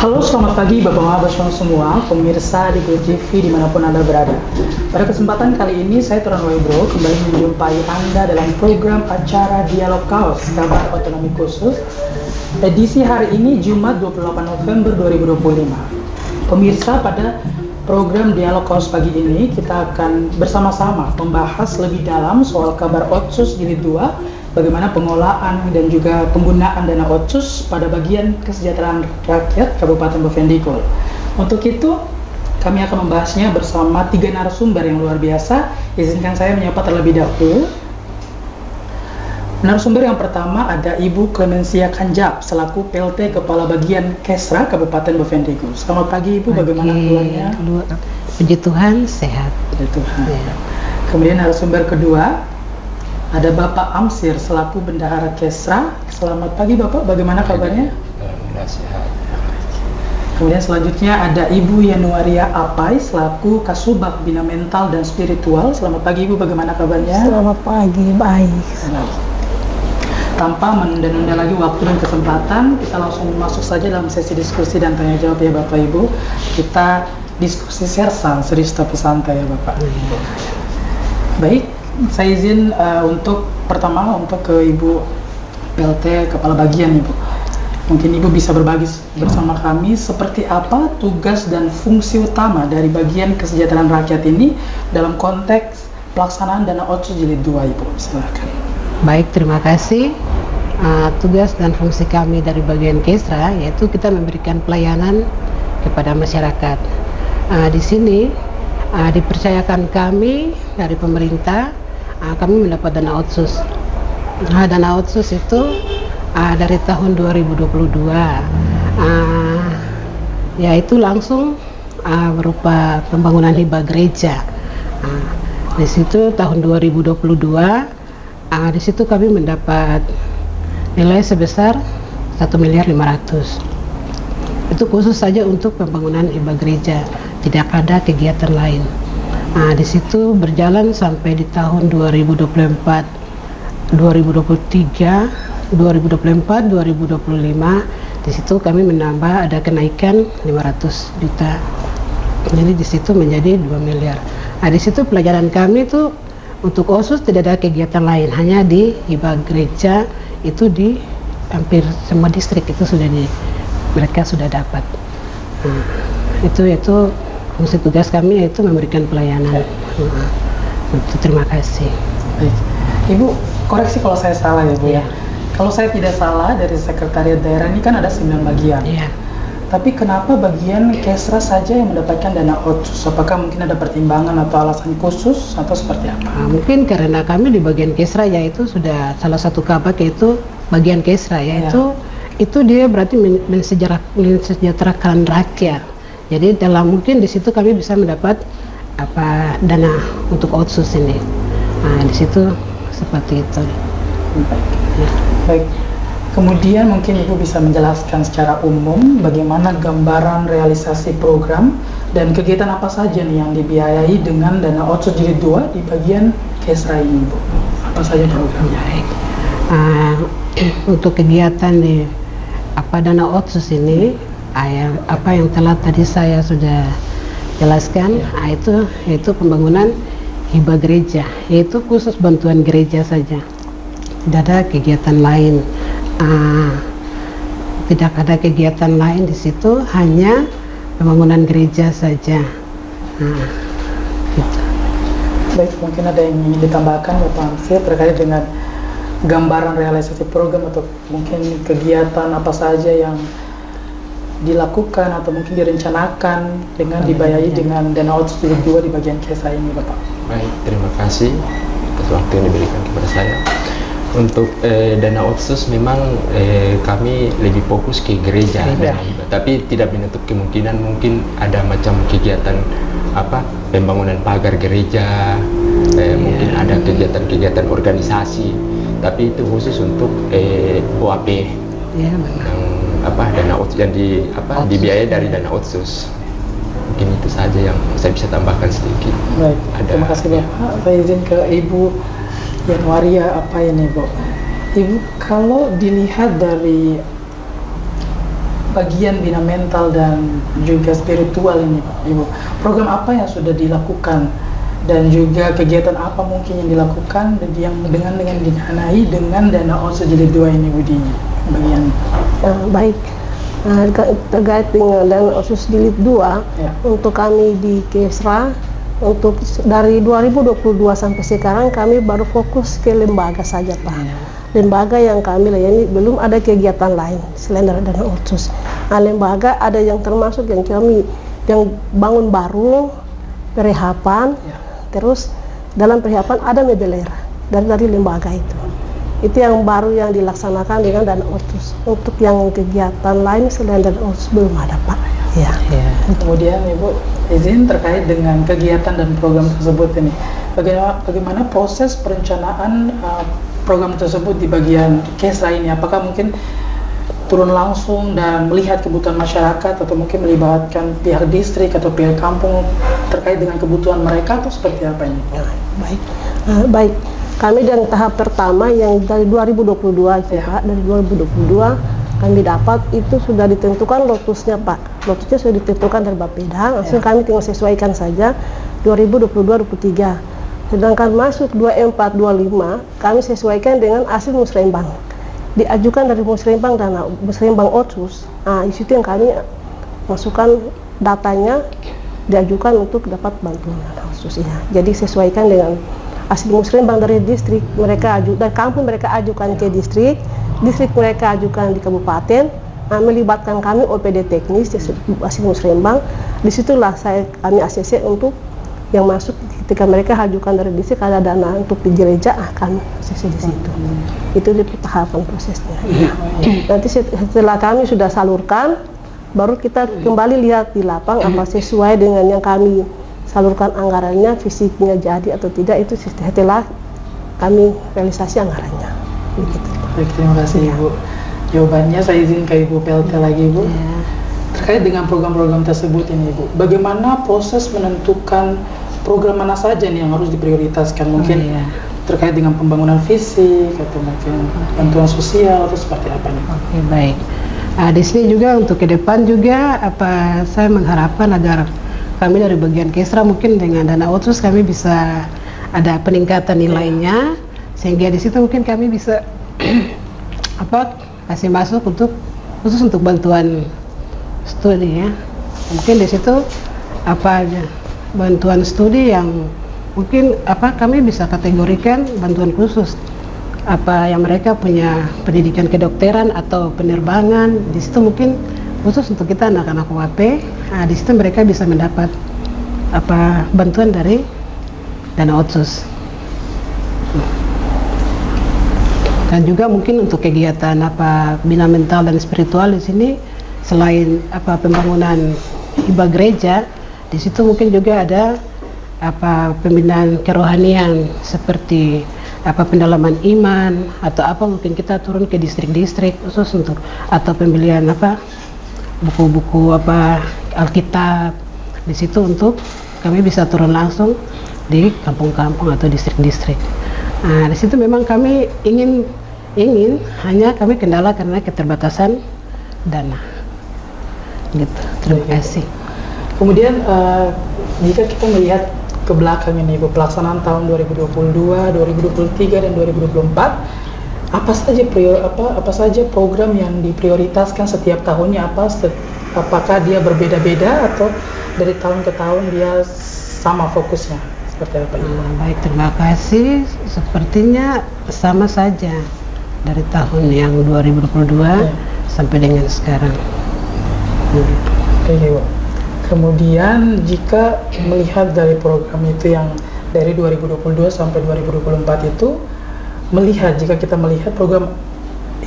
Halo, selamat pagi Bapak-Bapak semua, pemirsa di Go TV dimanapun Anda berada. Pada kesempatan kali ini, saya Turan Waibro kembali menjumpai Anda dalam program acara Dialog Kaos, Kabar Otonomi Khusus, edisi hari ini Jumat 28 November 2025. Pemirsa, pada program Dialog Kaos pagi ini, kita akan bersama-sama membahas lebih dalam soal kabar Otsus Jilid 2, bagaimana pengolahan dan juga penggunaan dana Otsus pada bagian kesejahteraan rakyat Kabupaten Bovendigul. Untuk itu, kami akan membahasnya bersama 3 narasumber yang luar biasa. Izinkan saya menyapa terlebih dahulu. Narasumber yang pertama ada Ibu Clemencia Kanjab selaku PLT Kepala Bagian Kesra Kabupaten Bovendigul. Selamat pagi Ibu, bagaimana keluarnya? Puji Tuhan, sehat. Puji Tuhan. Ya. Kemudian narasumber kedua ada Bapak Amsir selaku Bendahara Kesra. Selamat pagi Bapak, bagaimana kabarnya? Alhamdulillah sehat. Kemudian selanjutnya ada Ibu Yanuaria Apai selaku Kasubag Bina Mental dan Spiritual. Selamat pagi Ibu, bagaimana kabarnya? Selamat pagi, baik. Tanpa menunda-nunda lagi waktu dan kesempatan, kita langsung masuk saja dalam sesi diskusi dan tanya jawab ya Bapak Ibu. Kita diskusi sersan, serius tapi santai ya Bapak. Baik, saya izin untuk pertama untuk ke Ibu PLT Kepala Bagian Ibu. Mungkin Ibu bisa berbagi bersama kami seperti apa tugas dan fungsi utama dari bagian kesejahteraan rakyat ini dalam konteks pelaksanaan dana Otsus Jilid 2 Ibu. Silakan. Baik, terima kasih. Tugas dan fungsi kami dari bagian Kesra yaitu kita memberikan pelayanan kepada masyarakat. Di sini dipercayakan kami dari pemerintah, kami mendapat dana Otsus. Dana Otsus itu dari tahun 2022, yaitu langsung berupa pembangunan hibah gereja. Di situ tahun 2022, di situ kami mendapat nilai sebesar 1.500.000.000. Itu khusus saja untuk pembangunan hibah gereja, tidak ada kegiatan lain. Di situ berjalan sampai di tahun 2024, 2023, 2024, 2025. Di situ kami menambah ada kenaikan 500 juta. Jadi di situ menjadi 2 miliar. Di situ pelajaran kami itu untuk Otsus tidak ada kegiatan lain, hanya di hibah gereja itu di hampir semua distrik itu mereka sudah dapat. Itu fungsi tugas kami yaitu memberikan pelayanan. Terima kasih. Baik. Ibu, koreksi kalau saya salah ya Bu ya. Kalau saya tidak salah, dari sekretariat daerah ini kan ada 9 bagian. Iya. Tapi kenapa bagian Kesra saja yang mendapatkan dana Otsus? Apakah mungkin ada pertimbangan atau alasan khusus atau seperti apa? Mungkin karena kami di bagian Kesra yaitu sudah salah satu kabak yaitu bagian Kesra yaitu itu dia berarti mensejahterakan rakyat. Jadi mungkin di situ kami bisa mendapat dana untuk Otsus ini. Di situ seperti itu. Baik. Kemudian mungkin Ibu bisa menjelaskan secara umum bagaimana gambaran realisasi program dan kegiatan apa saja nih yang dibiayai dengan dana Otsus Jilid 2 di bagian Kesra ini Bu. Apa saja programnya? Baik. Untuk kegiatan di dana Otsus ini, apa yang telah tadi saya sudah jelaskan, yaitu pembangunan hibah gereja, yaitu khusus bantuan gereja saja. Tidak ada kegiatan lain. Tidak ada kegiatan lain di situ, hanya pembangunan gereja saja. Gitu. Baik, mungkin ada yang ingin ditambahkan Bapak Amsir terkait dengan gambaran realisasi program atau mungkin kegiatan apa saja yang dilakukan atau mungkin direncanakan dengan dibiayai dengan dana Otsus Jilid 2 di bagian Kesra ini Bapak. Baik, terima kasih atas waktu yang diberikan kepada saya. Untuk dana Otsus memang kami lebih fokus ke gereja dan hibah, tapi tidak menutup kemungkinan mungkin ada macam kegiatan pembangunan pagar gereja, mungkin ada kegiatan-kegiatan organisasi, tapi itu khusus untuk OAP yang dana Otsus yang dibiayai dari dana Otsus. Mungkin itu saja yang saya bisa tambahkan sedikit. Baik, terima kasih Bapak. Saya izin ke Ibu Yanuaria apa ini Bu? Ibu, kalau dilihat dari bagian bina mental dan juga spiritual ini Pak, Ibu. Program apa yang sudah dilakukan dan juga kegiatan apa mungkin yang dilakukan dan yang dengan didanai dengan dana OTSUS Jilid 2 ini Bu di bagian Baik, terkait dengan dana OTSUS Jilid 2 untuk kami di Kesra, untuk dari 2022 sampai sekarang kami baru fokus ke lembaga saja Pak. Lembaga yang kami layani belum ada kegiatan lain selain dari dana OTSUS. Nah, lembaga ada yang termasuk yang kami yang bangun baru, perehapan, terus dalam perehapan ada mebeler dari lembaga itu. Itu yang baru yang dilaksanakan dengan dana OTSUS. Untuk yang kegiatan lain selain dana OTSUS belum ada Pak. Kemudian Ibu izin terkait dengan kegiatan dan program tersebut ini. Bagaimana proses perencanaan program tersebut di bagian Kesra ini? Apakah mungkin turun langsung dan melihat kebutuhan masyarakat atau mungkin melibatkan pihak distrik atau pihak kampung terkait dengan kebutuhan mereka atau seperti apa ini? Baik. Kami dari tahap pertama yang dari 2022 Pak, dari 2022 kami dapat itu sudah ditentukan lotusnya Pak. Lotusnya sudah ditentukan dari Bapeda, langsung kami tinggal sesuaikan saja 2022-23. Sedangkan masuk 24-25 kami sesuaikan dengan hasil musrembang. Diajukan dari musrembang dana musrembang OTSUS. Nah, di situ yang kami masukkan datanya, diajukan untuk dapat bantuan dana OTSUS ya. Jadi sesuaikan dengan hasil musrembang dari distrik mereka dari kampung mereka ajukan ke distrik mereka ajukan di kabupaten, melibatkan kami OPD teknis hasil musrembang. Disitulah kami ACC untuk yang masuk ketika mereka ajukan dari distrik ada dana untuk di gereja, kami ACC di situ. Itu di tahapan prosesnya. Nanti setelah kami sudah salurkan, baru kita kembali lihat di lapang apa sesuai dengan yang kami salurkan anggarannya, fisiknya jadi atau tidak, itu setelah kami realisasi anggarannya. Begitu. Baik, terima kasih Ibu. Jawabannya saya izin ke Ibu PLT lagi Ibu. Terkait dengan program-program tersebut ini Ibu, bagaimana proses menentukan program mana saja nih yang harus diprioritaskan? Mungkin terkait dengan pembangunan fisik atau mungkin bantuan sosial atau seperti apa nih? Oke, baik. Di sini juga untuk ke depan juga saya mengharapkan agar kami dari bagian Kesra mungkin dengan dana OTSUS kami bisa ada peningkatan nilainya, sehingga di situ mungkin kami bisa kasih masuk khusus untuk bantuan studi ya. Mungkin di situ bantuan studi yang mungkin kami bisa kategorikan bantuan khusus yang mereka punya pendidikan kedokteran atau penerbangan. Di situ mungkin khusus untuk kita anak-anak UAP, di situ mereka bisa mendapat bantuan dari dana OTSUS. Dan juga mungkin untuk kegiatan bina mental dan spiritual di sini selain pembangunan hibah gereja, di situ mungkin juga ada pembinaan kerohanian seperti pendalaman iman atau mungkin kita turun ke distrik-distrik khusus untuk atau pembelian buku-buku Alkitab di situ untuk kami bisa turun langsung di kampung-kampung atau distrik-distrik. Nah, di situ memang kami ingin hanya kami kendala karena keterbatasan dana. Gitu. Terima kasih. Kemudian jika kita melihat ke belakang ini Ibu, pelaksanaan tahun 2022, 2023 dan 2024, apa saja program yang diprioritaskan setiap tahunnya, apakah dia berbeda-beda atau dari tahun ke tahun dia sama fokusnya? Seperti apa Ibu? Baik, terima kasih. Sepertinya sama saja dari tahun yang 2022 sampai dengan sekarang. Oke Ibu. Kemudian jika melihat dari program itu yang dari 2022 sampai 2024 itu, jika kita melihat program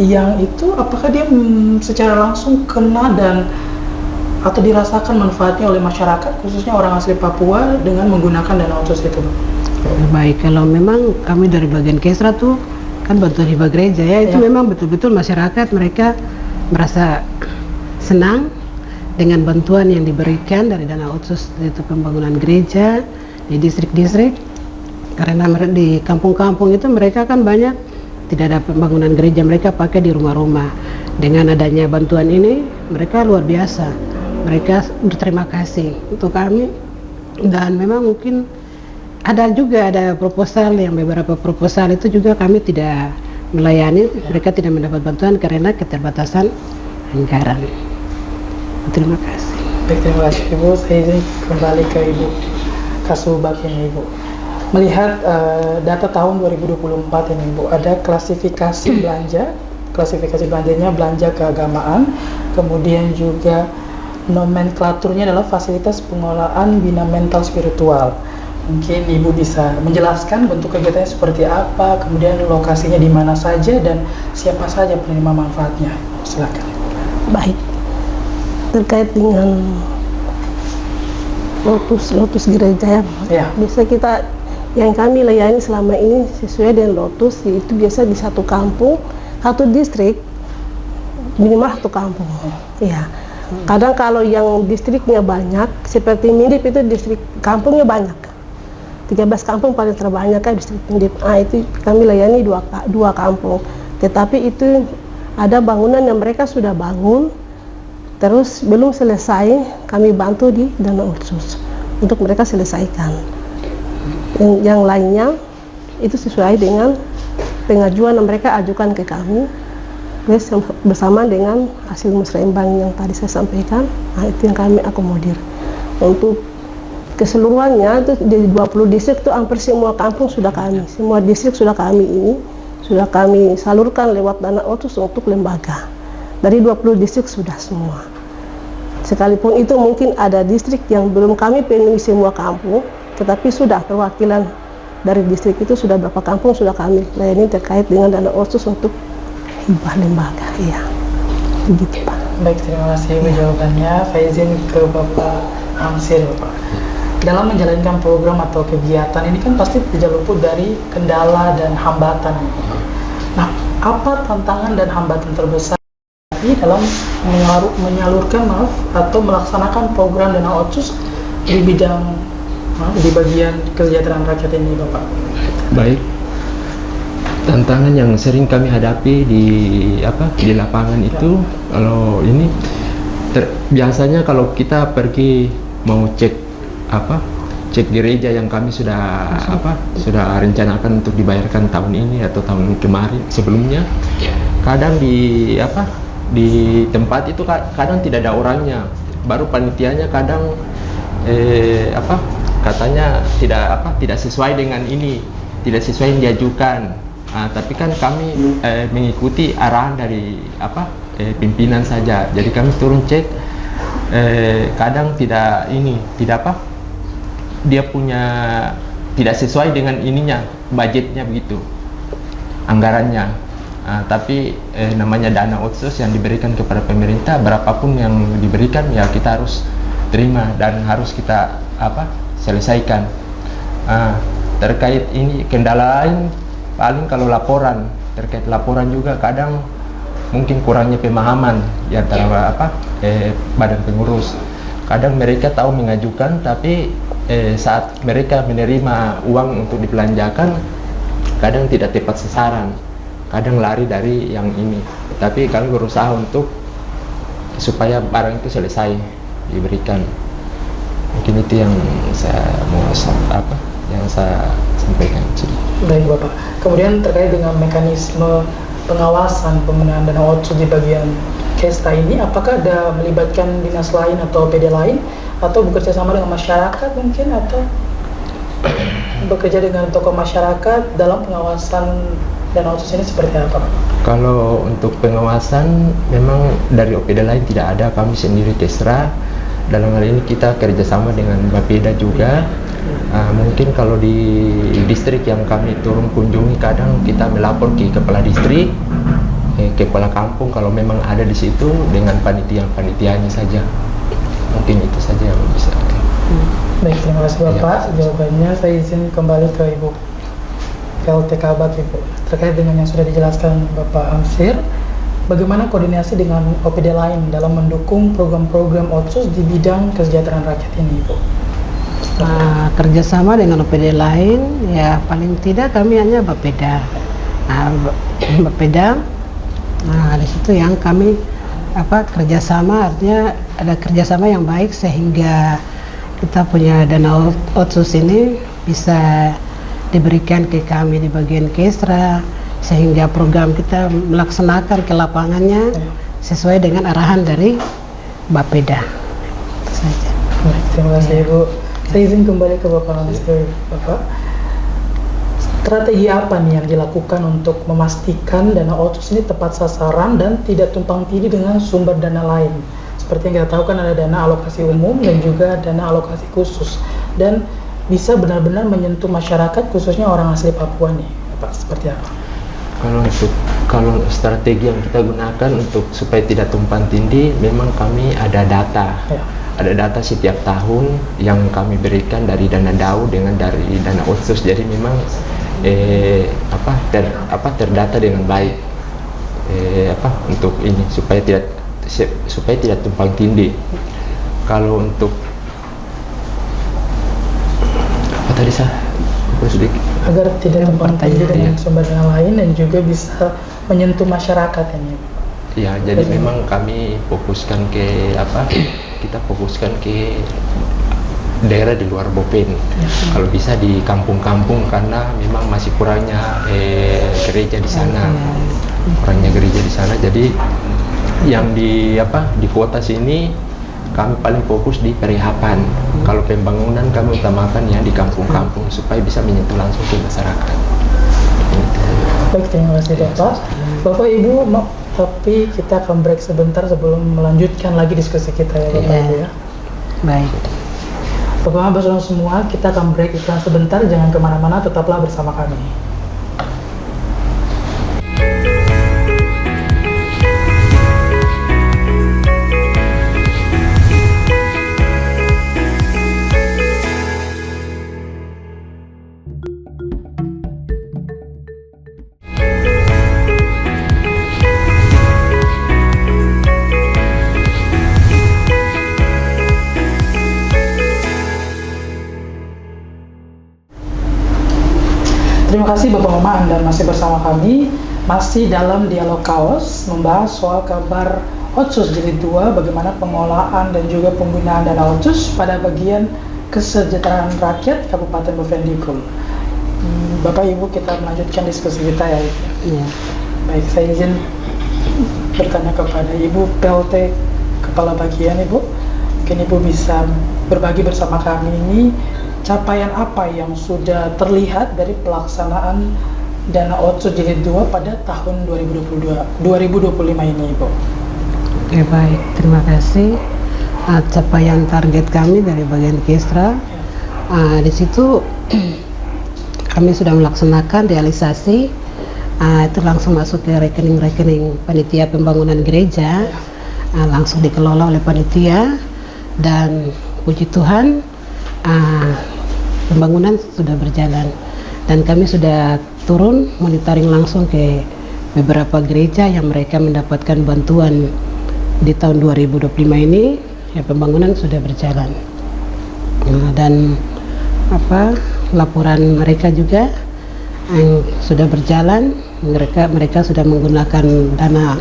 yang itu, apakah dia secara langsung kena atau dirasakan manfaatnya oleh masyarakat, khususnya orang asli Papua dengan menggunakan dana OTSUS itu? Baik, kalau memang kami dari bagian Kesra tuh kan bantuan hibah gereja ya, itu memang betul-betul masyarakat mereka merasa senang dengan bantuan yang diberikan dari dana OTSUS, yaitu pembangunan gereja di distrik-distrik. Karena di kampung-kampung itu mereka kan banyak tidak ada pembangunan gereja, mereka pakai di rumah-rumah. dengan adanya bantuan ini mereka luar biasa, mereka berterima kasih untuk kami. Dan memang mungkin ada proposal, yang beberapa proposal itu juga kami tidak melayani, mereka tidak mendapat bantuan karena keterbatasan anggaran. Terima kasih. Baik, terima kasih Ibu. Saya izin kembali ke Ibu Kasubag ini Ibu. Melihat data tahun 2024 ini Bu, ada klasifikasi belanja. Klasifikasi belanjanya belanja keagamaan, kemudian juga nomenklaturnya adalah fasilitas pengelolaan bina mental spiritual. Mungkin Ibu bisa menjelaskan bentuk kegiatannya seperti apa, kemudian lokasinya di mana saja dan siapa saja penerima manfaatnya. Silakan. Baik, terkait dengan lotus gereja Ya. biasa kita yang kami layani selama ini sesuai dengan lotus, yaitu biasa di satu kampung, satu distrik, minimal satu kampung. Ya, kadang kalau yang distriknya banyak seperti Mindip itu distrik kampungnya banyak, 13 kampung paling terbanyak kan distrik Mindip. Itu kami layani dua kampung, tetapi itu ada bangunan yang mereka sudah bangun terus belum selesai, kami bantu di dana otsus untuk mereka selesaikan. Yang lainnya itu sesuai dengan pengajuan yang mereka ajukan ke kami bersama dengan hasil musrembang yang tadi saya sampaikan. Itu yang kami akomodir. Untuk keseluruhannya itu di 20 distrik itu hampir semua kampung sudah kami, semua distrik sudah kami salurkan lewat dana otsus untuk lembaga. Dari 20 distrik sudah semua. Sekalipun itu mungkin ada distrik yang belum kami penuhi semua kampung, tetapi sudah perwakilan dari distrik itu sudah berapa kampung sudah kami layani terkait dengan dana otsus untuk hibah lembaga. Iya, begitu Pak. Baik, terima kasih Ibu jawabannya. Saya izin ke Bapak Amsir, Bapak. Dalam menjalankan program atau kegiatan ini kan pasti tidak luput dari kendala dan hambatan. Nah, apa tantangan dan hambatan terbesar dalam menyalurkan atau melaksanakan program dana otsus di bagian kesejahteraan rakyat ini, Bapak? Baik. Tantangan yang sering kami hadapi di lapangan itu, kalau ini biasanya kalau kita pergi mau cek gereja yang kami sudah rencanakan untuk dibayarkan tahun ini atau tahun kemarin sebelumnya, kadang di tempat itu kadang tidak ada orangnya, baru panitianya kadang katanya tidak sesuai dengan ini, tidak sesuai yang diajukan. Tapi kan kami mengikuti arahan dari pimpinan saja. Jadi kami turun cek, kadang dia punya tidak sesuai dengan ininya, budgetnya begitu, anggarannya. Tapi namanya dana otsus yang diberikan kepada pemerintah, berapapun yang diberikan ya kita harus terima dan harus kita selesaikan. Terkait ini kendala lain paling kalau laporan, terkait laporan juga kadang mungkin kurangnya pemahaman di antara badan pengurus. Kadang mereka tahu mengajukan, tapi saat mereka menerima uang untuk dibelanjakan kadang tidak tepat sasaran, kadang lari dari yang ini. Tapi kami berusaha untuk supaya barang itu selesai diberikan. Mungkin itu yang saya mau sampaikan. Baik Bapak. Kemudian terkait dengan mekanisme pengawasan penggunaan dana otsus di bagian Kesta ini, apakah ada melibatkan dinas lain atau PD lain, atau bekerja sama dengan masyarakat mungkin, atau bekerja dengan tokoh masyarakat dalam pengawasan dana otsus ini seperti apa Pak? Kalau untuk pengawasan memang dari OPD lain tidak ada, kami sendiri Kesra. Dalam hal ini kita kerjasama dengan Bapeda juga. Mungkin kalau di distrik yang kami turun kunjungi, kadang kita melapor ke kepala distrik, kepala kampung kalau memang ada di situ dengan panitianya saja. Mungkin itu saja yang bisa. Baik, terima kasih Bapak. Jawabannya saya izin kembali ke Ibu PLT Kabag, Ibu. Terkait dengan yang sudah dijelaskan Bapak Amsir, bagaimana koordinasi dengan OPD lain dalam mendukung program-program otsus di bidang kesejahteraan rakyat ini, Ibu? Kerjasama dengan OPD lain, ya paling tidak kami hanya Bapeda. Bapeda Nah, di situ yang kami kerjasama, artinya ada kerjasama yang baik sehingga kita punya dana otsus ini bisa diberikan ke kami di bagian Kesra, sehingga program kita melaksanakan ke lapangannya sesuai dengan arahan dari Bapeda. Itu saja. Baik, terima kasih Ibu. Saya izin kembali ke Bapak Langsir. Bapak, strategi apa nih yang dilakukan untuk memastikan dana otsus ini tepat sasaran dan tidak tumpang tindih dengan sumber dana lain? Seperti yang kita tahu kan ada dana alokasi umum dan juga dana alokasi khusus, dan bisa benar-benar menyentuh masyarakat khususnya orang asli Papua nih, Pak, seperti apa? Kalau strategi yang kita gunakan untuk supaya tidak tumpang tindih, memang kami ada data. Ya. Ada data setiap tahun yang kami berikan dari dana DAU dengan dari dana otsus. Jadi memang terdata dengan baik untuk ini supaya tidak tumpang tindih. Kalau untuk apa tadi sedikit agar tidak tumpang tindih dengan sumber dana lain dan juga bisa menyentuh masyarakat ini. Ya, jadi memang kami fokuskan kita fokuskan ke daerah di luar Bopen. Kalau bisa di kampung-kampung karena memang masih kurangnya gereja di sana. Kurangnya gereja di sana. Jadi yang di kota sini kami paling fokus di perihapan. Kalau pembangunan kami utamakan ya di kampung-kampung supaya bisa menyentuh langsung ke masyarakat. Baik, terima kasih Bapak. Bapak Ibu, tapi kita akan break sebentar sebelum melanjutkan lagi diskusi kita ya Bapak Ibu ya. Baik. Bapak-Bapak semua, kita akan break iklan sebentar, jangan kemana-mana, tetaplah bersama kami. Terima kasih Bapak Mama, Anda masih bersama kami, masih dalam Dialog Kaos, membahas soal kabar Otsus Jilid 2, bagaimana pengolahan dan juga penggunaan dana Otsus pada bagian kesejahteraan rakyat Kabupaten Bovendigul. Bapak Ibu, kita melanjutkan diskusi kita ya. Iya. Baik, saya izin bertanya kepada Ibu PLT Kepala Bagian Ibu. Mungkin Ibu bisa berbagi bersama kami ini capaian apa yang sudah terlihat dari pelaksanaan dana Otsus Jilid 2 pada tahun 2025 ini, Ibu. Oke, baik, terima kasih. Capaian target kami dari bagian Kesra, di situ kami sudah melaksanakan realisasi, itu langsung masuk ke rekening-rekening panitia pembangunan gereja, langsung dikelola oleh panitia, dan puji Tuhan pembangunan sudah berjalan, dan kami sudah turun monitoring langsung ke beberapa gereja yang mereka mendapatkan bantuan di tahun 2025 ini. Ya, pembangunan sudah berjalan, dan laporan mereka juga yang sudah berjalan. Mereka sudah menggunakan dana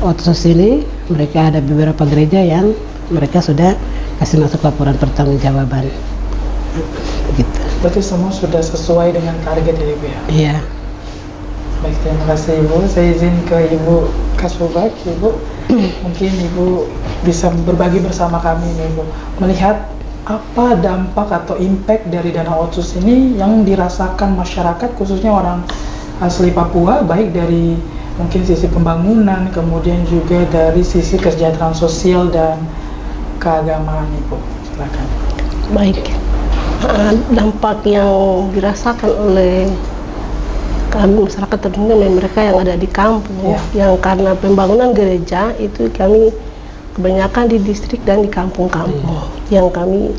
Otsus ini. Mereka ada beberapa gereja yang mereka sudah kasih masuk laporan pertanggungjawaban. Gitu. Berarti semua sudah sesuai dengan target ya Ibu ya? Iya. Baik, terima kasih Ibu. Saya izin ke Ibu Kasubag, Ibu. Mungkin Ibu bisa berbagi bersama kami nih Ibu, melihat apa dampak atau impact dari dana Otsus ini yang dirasakan masyarakat khususnya orang asli Papua, baik dari mungkin sisi pembangunan, kemudian juga dari sisi kesejahteraan sosial dan keagamaan, Ibu. Silakan. Baik, dampak yang dirasakan oleh kami masyarakat tentunya mereka yang ada di kampung, yang karena pembangunan gereja itu kami kebanyakan di distrik dan di kampung-kampung yang kami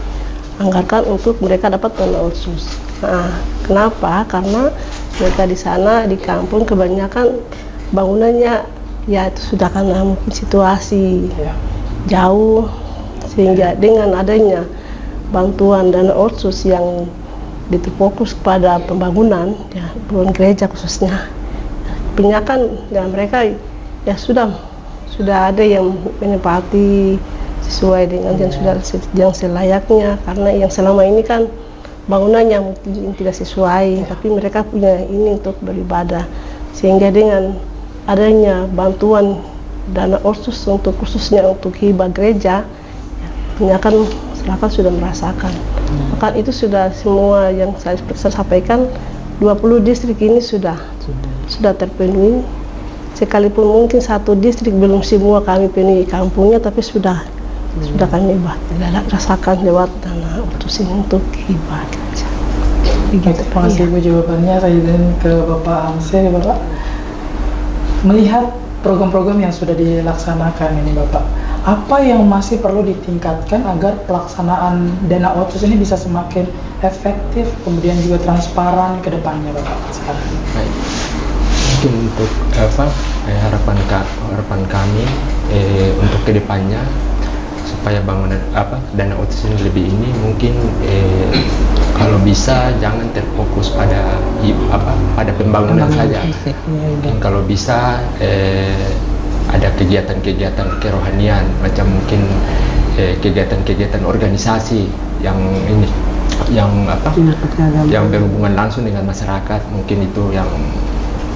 anggarkan untuk mereka dapat dana Otsus. Nah, kenapa? Karena mereka di sana di kampung kebanyakan bangunannya ya itu sudah karena mungkin situasi jauh, sehingga dengan adanya bantuan dana Otsus yang fokus pada pembangunan, ya, bangunan gereja khususnya, kebanyakan ya mereka ya sudah ada yang menempati sesuai dengan yang selayaknya, karena yang selama ini kan bangunannya mungkin tidak sesuai, tapi mereka punya ini untuk beribadah. Sehingga dengan adanya bantuan dana otsus untuk khususnya untuk hibah gereja, ya, kan masyarakat sudah merasakan. Maka itu sudah semua yang saya sampaikan, 20 distrik ini sudah terpenuhi. Sekalipun mungkin satu distrik belum semua kami penuhi kampungnya, tapi sudah kami rasakan lewat dana otsus ini untuk hibah gereja. Terima kasih Ibu jawabannya. Saya izin ke Bapak Amsir. Bapak, melihat program-program yang sudah dilaksanakan ini Bapak, apa yang masih perlu ditingkatkan agar pelaksanaan dana otsus ini bisa semakin efektif, kemudian juga transparan ke depannya Bapak sekarang? Baik. Mungkin untuk harapan kami untuk kedepannya, supaya bangunan dana otsus ini lebih ini, mungkin kalau bisa jangan terfokus pada pembangunan saja. Mungkin kalau bisa ada kegiatan-kegiatan kerohanian, macam mungkin kegiatan-kegiatan organisasi yang berhubungan langsung dengan masyarakat, mungkin itu yang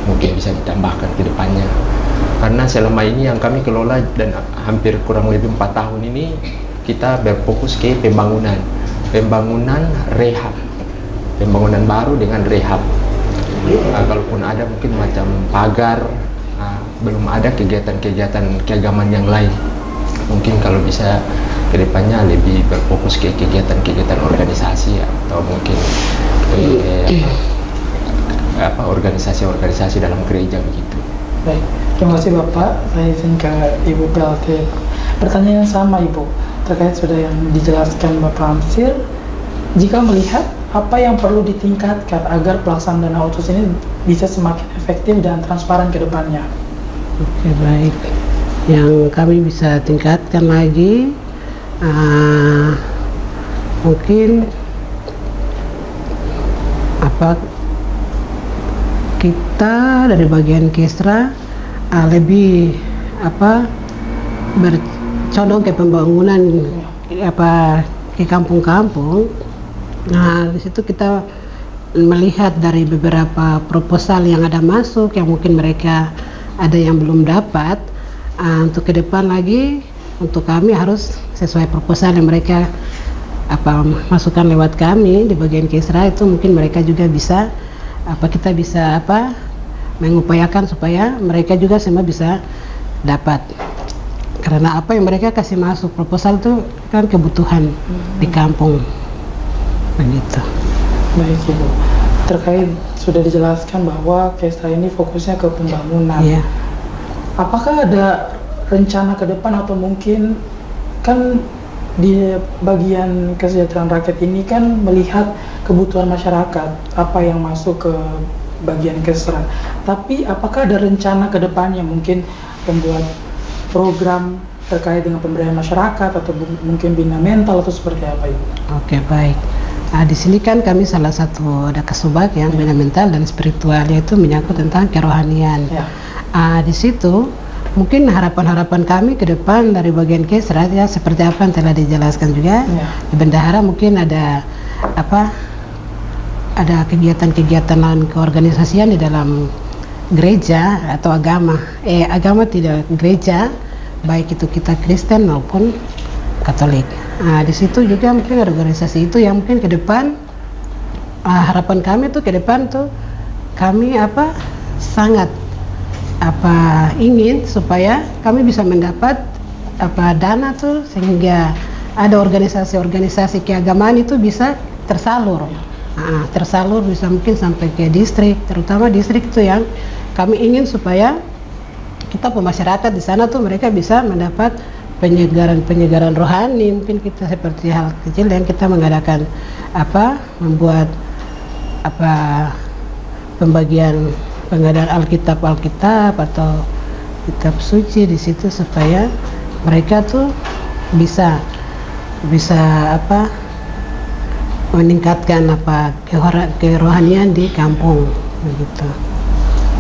mungkin bisa ditambahkan ke depannya. Karena selama ini yang kami kelola dan hampir kurang lebih 4 tahun ini, kita berfokus ke pembangunan rehab, pembangunan baru dengan rehab. Kalaupun ada mungkin macam pagar, belum ada kegiatan-kegiatan keagamaan yang lain. Mungkin kalau bisa kedepannya lebih berfokus ke kegiatan-kegiatan organisasi, atau mungkin organisasi-organisasi dalam gereja begitu. Baik, terima kasih Bapak. Saya izin ke Ibu PLT. Pertanyaan yang sama Ibu, terkait sudah yang dijelaskan Bapak Amsir. Jika melihat apa yang perlu ditingkatkan agar pelaksanaan dana otsus ini bisa semakin efektif dan transparan ke depannya? Oke, baik. Yang kami bisa tingkatkan lagi, mungkin kita dari bagian Kesra lebih bercondong ke pembangunan ke kampung-kampung. Nah, di situ kita melihat dari beberapa proposal yang ada masuk, yang mungkin mereka ada yang belum dapat. Untuk ke depan lagi, untuk kami harus sesuai proposal yang mereka masukkan lewat kami di bagian Kesra, itu mungkin mereka juga bisa kita bisa mengupayakan supaya mereka juga semua bisa dapat. Karena apa yang mereka kasih masuk proposal itu kan kebutuhan di kampung. Begitu. Baik Ibu, terkait sudah dijelaskan bahwa Kesra ini fokusnya ke pembangunan. Iya. Apakah ada rencana ke depan, atau mungkin kan di bagian kesejahteraan rakyat ini kan melihat kebutuhan masyarakat apa yang masuk ke bagian Kesra, tapi apakah ada rencana ke depannya mungkin membuat program terkait dengan pemberdayaan masyarakat, atau mungkin bina mental, atau seperti apa Ibu? Oke, baik. Di sini kan kami salah satu ada Kasubag yang bina mental dan spiritual, yaitu menyangkut tentang kerohanian. Ya. Di situ mungkin harapan-harapan kami ke depan dari bagian Kesra, ya seperti apa yang telah dijelaskan juga. Ya. Di Bendahara mungkin ada ada kegiatan-kegiatan keorganisasian di dalam gereja atau agama tidak gereja, baik itu kita Kristen maupun Katolik. Di situ juga mungkin organisasi itu yang mungkin ke depan harapan kami tuh ke depan tuh kami sangat ingin supaya kami bisa mendapat dana tuh, sehingga ada organisasi-organisasi keagamaan itu bisa tersalur. Tersalur bisa mungkin sampai ke distrik, terutama distrik itu yang kami ingin supaya kita pemasyarakat di sana tuh mereka bisa mendapat penyegaran rohani. Mungkin kita seperti hal kecil yang kita mengadakan membuat pembagian pengadaan Alkitab atau kitab suci di situ, supaya mereka tuh bisa meningkatkan kerohanian di kampung begitu.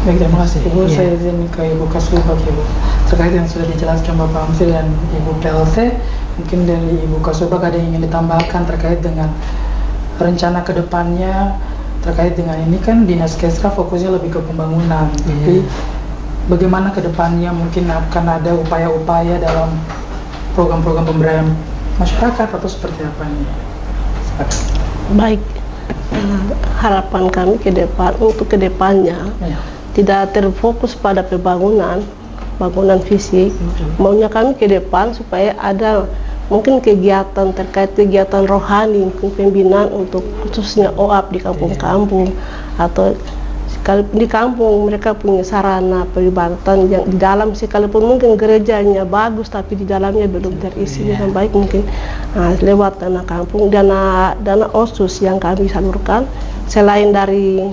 Baik, terima kasih Ibu. Iya. Saya izin ke Ibu Kasubag Ibu. Terkait yang sudah dijelaskan Bapak Hamzil dan Ibu PLT, mungkin dari Ibu Kasubag ada yang ingin ditambahkan terkait dengan rencana kedepannya terkait dengan ini kan Dinas Kesra fokusnya lebih ke pembangunan. Tapi bagaimana kedepannya mungkin akan ada upaya-upaya dalam program-program pemberdayaan masyarakat atau seperti apa nih? Baik, harapan kami ke depan untuk kedepannya Ya. tidak terfokus pada bangunan fisik. Maunya kami ke depan supaya ada mungkin kegiatan terkait kegiatan rohani, mungkin pembinaan untuk khususnya OAP di kampung-kampung atau di kampung mereka punya sarana peribadatan yang di dalam sekalipun mungkin gerejanya bagus tapi di dalamnya belum terisi dengan baik, mungkin lewat dana kampung, dana OSUS yang kami salurkan selain dari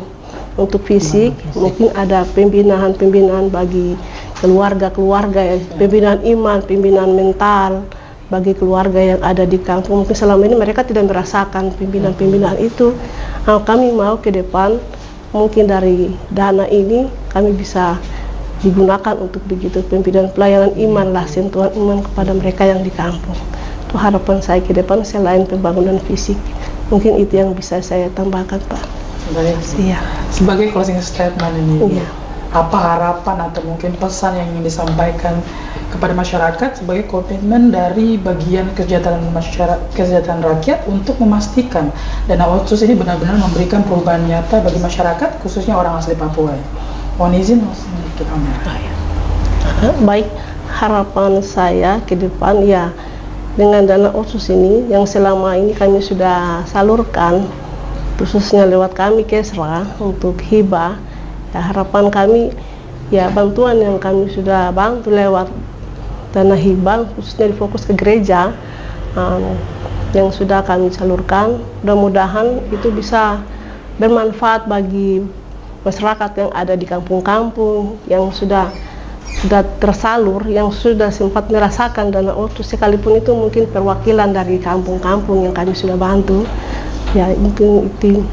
untuk fisik, mungkin ada pembinaan bagi keluarga ya, pembinaan iman, pembinaan mental bagi keluarga yang ada di kampung. Mungkin selama ini mereka tidak merasakan pembinaan itu. Kami mau ke depan mungkin dari dana ini kami bisa digunakan untuk begitu pembinaan pelayanan iman lah, sentuhan iman kepada mereka yang di kampung. Itu harapan saya ke depan selain pembangunan fisik. Mungkin itu yang bisa saya tambahkan, Pak. Baik. Iya. Sebagai closing statement ini, Iya. apa harapan atau mungkin pesan yang ingin disampaikan kepada masyarakat sebagai komitmen dari bagian kesejahteraan rakyat untuk memastikan dana otsus ini benar-benar memberikan perubahan nyata bagi masyarakat, khususnya orang asli Papua. Mohon izin ke kamera. Baik, harapan saya ke depan ya dengan dana otsus ini yang selama ini kami sudah salurkan khususnya lewat kami Kesra untuk hibah, ya, harapan kami ya bantuan yang kami sudah bantu lewat dana hibah khususnya difokus ke gereja yang sudah kami salurkan, mudah-mudahan itu bisa bermanfaat bagi masyarakat yang ada di kampung-kampung yang sudah tersalur, yang sudah sempat merasakan dana otsus, sekalipun itu mungkin perwakilan dari kampung-kampung yang kami sudah bantu. Ya, mungkin itu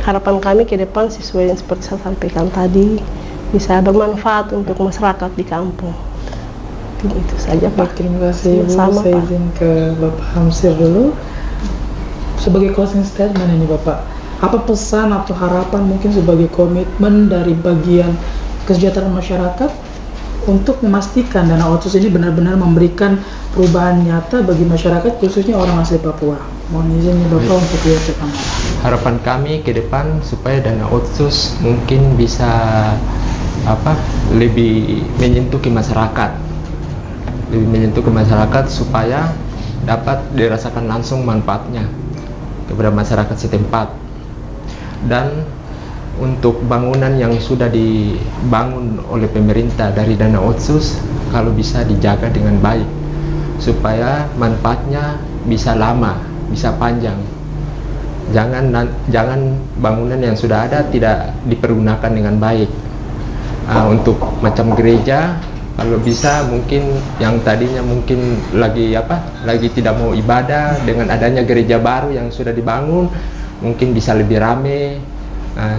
harapan kami ke depan sesuai yang seperti saya sampaikan tadi, bisa bermanfaat untuk masyarakat di kampung. Itu saja, Pak. Terima kasih Bu. Sama, Saya Pak. izin ke Bapak Hamzil dulu. Sebagai closing statement ini Bapak, apa pesan atau harapan mungkin sebagai komitmen dari bagian kesejahteraan masyarakat untuk memastikan dana otsus ini benar-benar memberikan perubahan nyata bagi masyarakat, khususnya orang asli Papua? Mohon izin nih Bapak untuk lihat ke kamera. Harapan kami ke depan supaya dana otsus mungkin bisa lebih menyentuh ke masyarakat, supaya dapat dirasakan langsung manfaatnya kepada masyarakat setempat. Dan untuk bangunan yang sudah dibangun oleh pemerintah dari dana otsus, kalau bisa dijaga dengan baik supaya manfaatnya bisa lama, bisa panjang. Jangan bangunan yang sudah ada tidak dipergunakan dengan baik. Untuk macam gereja, kalau bisa mungkin yang tadinya mungkin lagi tidak mau ibadah, dengan adanya gereja baru yang sudah dibangun mungkin bisa lebih ramai.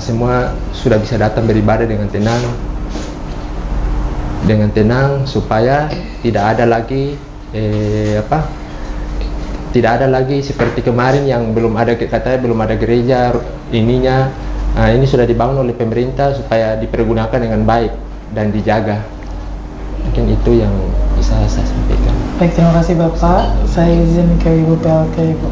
Semua sudah bisa datang beribadah dengan tenang supaya tidak ada lagi seperti kemarin yang katanya belum ada gereja ininya. Ini sudah dibangun oleh pemerintah supaya dipergunakan dengan baik dan dijaga. Mungkin itu yang bisa saya sampaikan. Baik, terima kasih Bapak. Saya izin ke Ibu PLT, Ibu.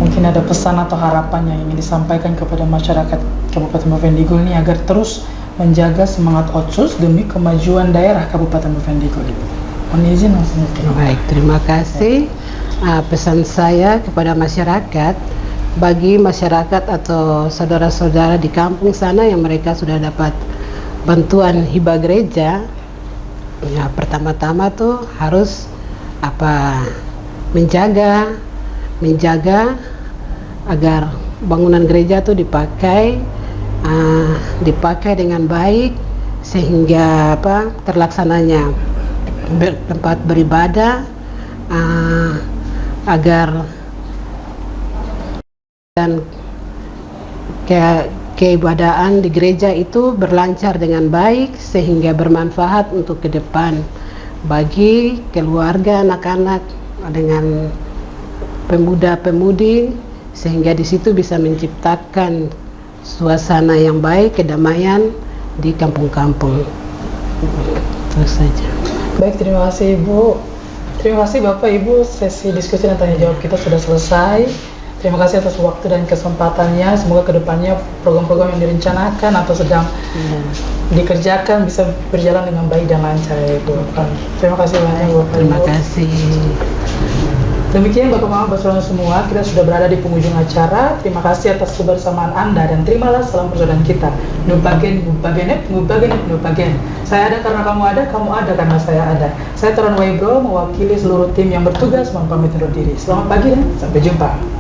Mungkin ada pesan atau harapan yang ingin disampaikan kepada masyarakat Kabupaten Bovendigul ini agar terus menjaga semangat otsus demi kemajuan daerah Kabupaten Bovendigul, Ibu. Mohon izin langsung ke kamera. Baik, terima kasih. Pesan saya kepada masyarakat, bagi masyarakat atau saudara-saudara di kampung sana yang mereka sudah dapat bantuan hibah gereja, ya pertama-tama tuh harus menjaga agar bangunan gereja tuh dipakai dengan baik sehingga terlaksananya tempat beribadah, agar dan keibadaan di gereja itu berlancar dengan baik sehingga bermanfaat untuk ke depan bagi keluarga, anak-anak dengan pemuda-pemudi, sehingga di situ bisa menciptakan suasana yang baik, kedamaian di kampung-kampung. Terus saja. Baik, terima kasih Ibu. Terima kasih Bapak Ibu, sesi diskusi dan tanya jawab kita sudah selesai. Terima kasih atas waktu dan kesempatannya. Semoga kedepannya program-program yang direncanakan atau sedang dikerjakan bisa berjalan dengan baik dan lancar ya Ibu. Terima kasih banyak Bapak Ibu. Terima kasih. Demikian Bapak Mama Basawan semua, kita sudah berada di penghujung acara. Terima kasih atas kebersamaan Anda dan terimalah salam persaudaraan kita. Nubagen, nubagenet, nubagenet, nubagen. Saya ada karena kamu ada karena saya ada. Saya Turan Waibro mewakili seluruh tim yang bertugas, mohon pamit undur diri. Selamat pagi dan sampai jumpa.